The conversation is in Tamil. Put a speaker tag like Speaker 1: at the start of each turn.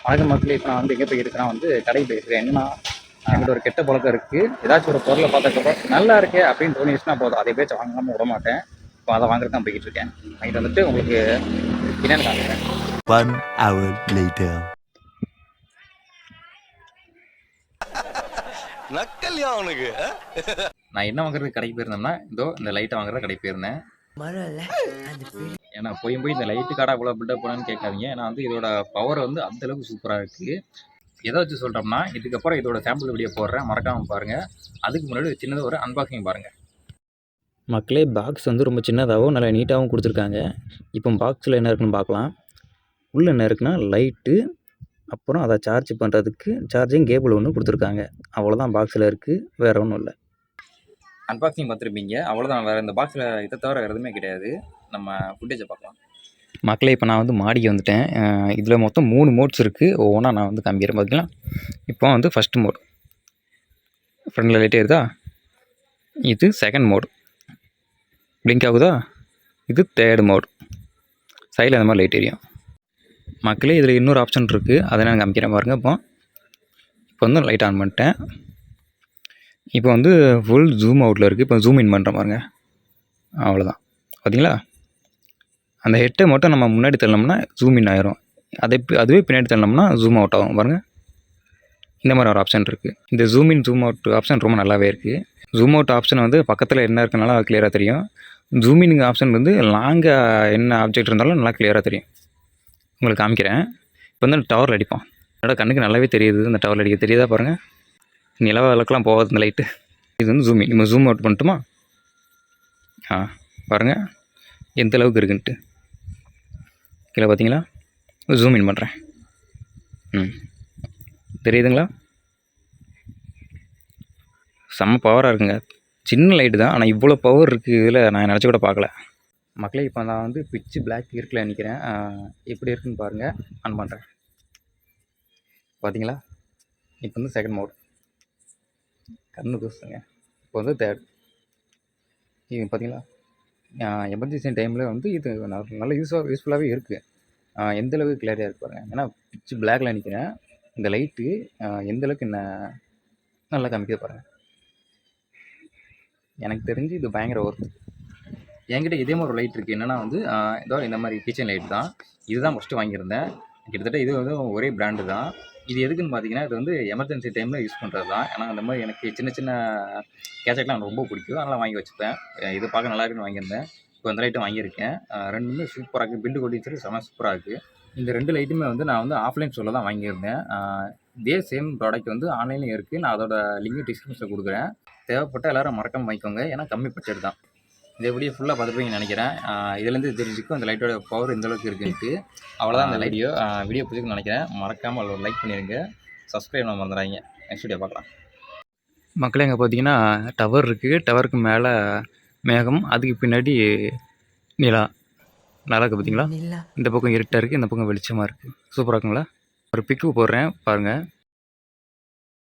Speaker 1: வணக்கம் மக்களே. இப்போ நான் வந்து எங்கே போயிருக்கிறேன் வந்து கடை போயிருக்கிறேன். என்னன்னா என்கிட்ட ஒரு கெட்ட பழக்கம் இருக்குது. ஏதாச்சும் ஒரு பொருளை பார்த்ததுக்கப்புறம் நல்லா இருக்கே அப்படின்னு தோணிச்சுன்னா போதும், அதை பேச்சு வாங்காமல் விட மாட்டேன். இப்போ அதை வாங்குறது தான் போய்கிட்டு இருக்கேன். வாங்கிட்டு வந்துட்டு உங்களுக்கு என்னென்னு காமிக்கிறேன்.
Speaker 2: 1 hour later. நக்கல்யா அவனுக்கு.
Speaker 1: நான் என்ன வாங்குறது கடைக்கு போயிருந்தேன்னா இதோ இந்த லைட்டை வாங்குறத கடைக்கு போயிருந்தேன். ஏன்னா போய் இந்த லைட்டு காடை அவ்வளோ பில்டப் பண்ணான்னு கேட்காதீங்க. ஏன்னா வந்து இதோட பவர் வந்து அந்தளவுக்கு சூப்பராக இருக்குது. எதை வச்சு சொல்கிறோம்னா இதுக்கப்புறம் இதோட சாம்பிள் வீடியோ போடுறேன், மறக்காமல் பாருங்கள். அதுக்கு முன்னாடி சின்னதாக ஒரு அன்பாக்சிங் பாருங்கள். மக்களே, பாக்ஸ் வந்து ரொம்ப சின்னதாகவும் நல்லா நீட்டாகவும் கொடுத்துருக்காங்க. இப்போ பாக்ஸில் என்ன இருக்குன்னு பார்க்கலாம். உள்ளே என்ன இருக்குன்னா லைட்டு, அப்புறம் அதை சார்ஜ் பண்ணுறதுக்கு சார்ஜிங் கேபிள் ஒன்று கொடுத்துருக்காங்க. அவ்வளோதான் பாக்ஸில் இருக்குது, வேறு ஒன்றும் இல்லை. அன்பாக்சிங் பார்த்துருப்பீங்க, அவ்வளோதான். வேறு இந்த பாக்ஸில் இதை தவிர வேறு எதுவுமே கிடையாது. நம்ம ஃபுட்டேஜை பார்க்கலாம். மக்களே, இப்போ நான் வந்து மாடிக்கு வந்துட்டேன். இதில் மொத்தம் 3 மோட்ஸ் இருக்குது. ஒவ்வொன்றா நான் வந்து காமிக்கிறேன். பார்த்திங்களா, இப்போ வந்து ஃபஸ்ட்டு மோட் ஃப்ரண்டில் லைட்டே இருக்குதா, இது செகண்ட் மோட் பிளிங்க் ஆகுதா, இது தேர்டு மோட் சைடில் அந்த மாதிரி லைட் எரியும். மக்களே, இதில் இன்னொரு ஆப்ஷன் இருக்குது, அதை நான் காமிக்கிறேன் பாருங்கள். இப்போ வந்து லைட் ஆன் பண்ணிட்டேன். இப்போ வந்து ஃபுல் ஜூம் அவுட்டில் இருக்குது. இப்போ ஜூம் இன் பண்ணுறேன் பாருங்க, அவ்வளோதான். பார்த்தீங்களா, அந்த ஹெட்டை மட்டும் நம்ம முன்னாடி தள்ளோம்னா ஜூம் இன் ஆயிரும். அதுவே பின்னாடி தள்ளோம்னா ஜூம் அவுட் ஆகும் பாருங்கள். இந்த மாதிரி ஒரு ஆப்ஷன் இருக்குது. இந்த zoom in zoom out option ரொம்ப நல்லாவே இருக்குது. ஜூம் அவுட் ஆப்ஷன் வந்து பக்கத்தில் என்ன இருக்குனால கிளியராக தெரியும். ஜூம் இன் ஆப்ஷன் வந்து லாங்காக என்ன ஆப்ஜெக்ட் இருந்தாலும் நல்லா கிளியராக தெரியும். உங்களுக்கு காமிக்கிறேன். இப்போ வந்து டவரில் அடிப்போம். என்னோட கண்ணுக்கு நல்லாவே தெரியுது. இந்த டவரில் அடிக்க தெரியுதா பாருங்கள். நிலவ விளக்கெலாம் போகாது இந்த லைட்டு. இது வந்து ஜூம் இன். நம்ம ஜூம் அவுட் பண்ணிட்டோமா, பாருங்கள் எந்த அளவுக்கு இருக்குன்ட்டு. கீழே பார்த்தீங்களா, ஜூம் இன் பண்ணுறேன். தெரியுதுங்களா, செம்ம பவராக இருக்குங்க. சின்ன லைட்டு தான், ஆனால் இவ்வளோ பவர் இருக்குது இதில் நான் நினச்சி கூட பார்க்கல. மக்களே, இப்போ நான் வந்து பிச்சு பிளாக் இருக்கில் நினைக்கிறேன். எப்படி இருக்குன்னு பாருங்கள். ஆன் பண்ணுறேன். பார்த்தீங்களா, இப்போ வந்து செகண்ட் மோட் கண்ணு கூசுங்க. இப்போ வந்து தேர்ட். இது பார்த்தீங்களா, எமர்ஜென்சி டைமில் வந்து இது நல்ல யூஸ்ஃபுல்லாகவே இருக்குது. எந்தளவுக்கு கிளியராக இருக்குது பாருங்கள். ஏன்னா பிச்சு பிளாக்ல நிற்கிறேன். இந்த லைட்டு எந்தளவுக்கு என்ன நல்லா காமிக்குது பாருங்கள். எனக்கு தெரிஞ்சு இது பயங்கர ஒர்த்து. என்கிட்ட இதே மாதிரி ஒரு லைட் இருக்குது. என்னென்னா வந்து இதோ இந்த மாதிரி கிச்சன் லைட் தான். இதுதான் ஃபஸ்ட்டு வாங்கியிருந்தேன். கிட்டத்தட்ட இது வந்து ஒரே பிராண்டு தான். இது எதுக்குன்னு பார்த்தீங்கன்னா, இது வந்து எமர்ஜென்சி டைமில் யூஸ் பண்ணுறது தான். ஏன்னா அந்த மாதிரி எனக்கு சின்ன சின்ன கேஜெட்லாம் எனக்கு ரொம்ப பிடிக்கும், அதனால் வாங்கி வச்சுப்பேன். இது பார்க்க நல்லா இருக்குன்னு வாங்கியிருந்தேன். இப்போ அந்த லைட்டும் வாங்கியிருக்கேன். ரெண்டுமே சூப்பராக இருக்குது. பில்டு குவாலிட்டி சரி செம சூப்பராக இருக்குது. இந்த 2 லைட்டுமே வந்து நான் வந்து ஆஃப்லைன் ஸ்டோரில் தான் வாங்கியிருந்தேன். இதே சேம் ப்ராடக்ட் வந்து ஆன்லைன்லேயும் இருக்குது. நான் அதோட லிங்க் டிஸ்கிரிப்ஷனில் கொடுக்குறேன். தேவைப்பட்டால் எல்லோரும் மறக்காமல் வாங்கிக்கோங்க. ஏன்னா கம்மி பட்ஜெட் தான். இந்த வீடியோ ஃபுல்லாக பார்த்துருப்பீங்கன்னு நினைக்கிறேன். இதுலேருந்து தெரிஞ்சுக்கும் அந்த லைட்டோட பவர் எந்தளவுக்கு இருக்குன்ட்டு. அவ்வளோதான் அந்த வீடியோ பிடிக்குன்னு நினைக்கிறேன். மறக்காமல் ஒரு லைக் பண்ணிடுங்க, சப்ஸ்கிரைப் பண்ண மறந்துடாதீங்க. நெக்ஸ்ட் வீடியோ பார்க்கலாம். மக்களே, எங்கே பார்த்தீங்கன்னா டவர் இருக்குது. டவருக்கு மேலே மேகம், அதுக்கு பின்னாடி நிலா. நல்லா இருக்குது பார்த்தீங்களா. இந்த பக்கம் இருட்டாக இருக்குது, இந்த பக்கம் வெளிச்சமாக இருக்குது. சூப்பராக இருக்குங்களா. ஒரு பிக்கு போடுறேன் பாருங்கள்.